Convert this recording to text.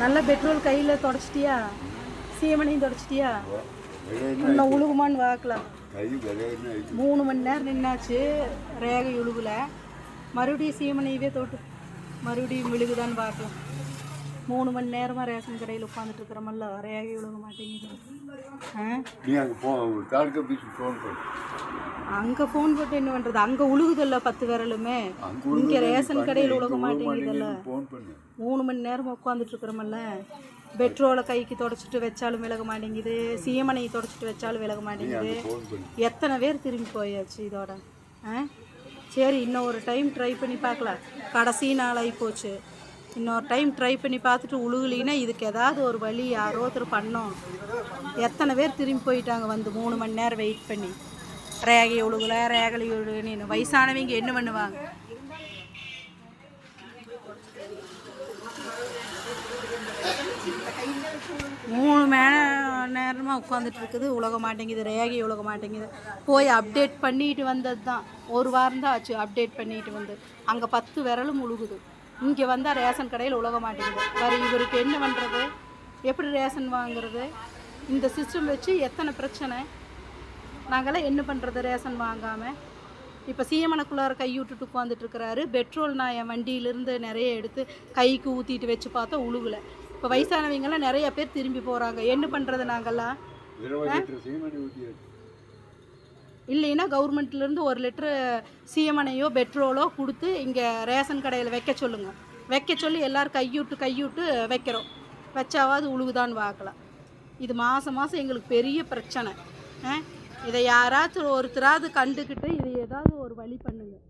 நல்ல பெட்ரோல் கையில் தொடச்சிட்டியா? சீமனையும் தொடச்சிட்டியா? இன்னும் உழுகுமான்னு பார்க்கலாம். 3 மணி நேரம் நின்னாச்சு, ரேகை உழுகுல. மறுபடியும் சீமனையவே தொட்டு மறுபடியும் விழுகுதான்னு பார்க்கலாம். 3 மணி நேரமாக ரேஷன் கடையில் உட்காந்துட்டு இருக்கிறோமல்ல, ரேகை உழுக மாட்டேங்குது. அங்கே ஃபோன் போட்டு என்ன பண்ணுறது? அங்கே உழுகுதில்ல 10 விரலுமே, இங்கே ரேஷன் கடையில் உழுக மாட்டேங்குதுல்ல. 3 மணி நேரமாக உட்காந்துட்டு இருக்கிறோமல்ல. பெட்ரோலை கைக்கு தொடச்சிட்டு வச்சாலும் விலக மாட்டேங்குது, சீமனையை தொடச்சிட்டு வச்சாலும் விலக மாட்டேங்குது. எத்தனை பேர் திரும்பி போயாச்சு இதோட. சரி, இன்னும் ஒரு டைம் ட்ரை பண்ணி பார்க்கலாம். கடைசி நாளாகி போச்சு. இன்னொரு டைம் ட்ரை பண்ணி பார்த்துட்டு உழுகலின்னா இதுக்கு ஏதாவது ஒரு வழி யாரோ ஒருத்தர் பண்ணோம். எத்தனை பேர் திரும்பி போயிட்டாங்க வந்து 3 மணி நேரம் வெயிட் பண்ணி. ரேகை உழுகல, ரேகலை உழுகுன்னு வயசானவங்க என்ன பண்ணுவாங்க? மூணு மணி நேரமாக உட்காந்துட்டு இருக்குது, உலக மாட்டேங்குது, ரேகை உலக மாட்டேங்குது. போய் அப்டேட் பண்ணிட்டு வந்தது தான், ஒரு வாரம் தான் ஆச்சு அப்டேட் பண்ணிட்டு வந்து. அங்கே 10 விரலும் உழுகுது, இங்கே வந்தால் ரேஷன் கடையில் உலக மாட்டேங்குது. வேறு இவருக்கு என்ன பண்ணுறது? எப்படி ரேஷன் வாங்குறது? இந்த சிஸ்டம் வச்சு எத்தனை பிரச்சனை. நாங்களாம் என்ன பண்ணுறது ரேஷன் வாங்காமல்? இப்போ சீமனுக்குள்ளார கை விட்டுட்டு உட்காந்துட்ருக்கிறாரு. பெட்ரோல் நான் என் வண்டியிலேருந்து நிறைய எடுத்து கைக்கு ஊற்றிட்டு வச்சு பார்த்தா உழுகலை. இப்போ வயசானவங்கெல்லாம் நிறைய பேர் திரும்பி போகிறாங்க. என்ன பண்ணுறது நாங்கள்லாம்? இல்லைன்னா கவர்மெண்ட்லேருந்து 1 லிட்டரு சீமனையோ பெட்ரோலோ கொடுத்து இங்கே ரேஷன் கடையில் வைக்க சொல்லுங்கள். வைக்க சொல்லி எல்லோரும் கையூட்டு வைக்கிறோம். வச்சாவது உழுகுதான்னு பார்க்கலாம். இது மாதம் எங்களுக்கு பெரிய பிரச்சனை. இதை யாராச்சும் ஒருத்தராவது கண்டுக்கிட்டு இதை ஏதாவது ஒரு வழி பண்ணுங்கள்.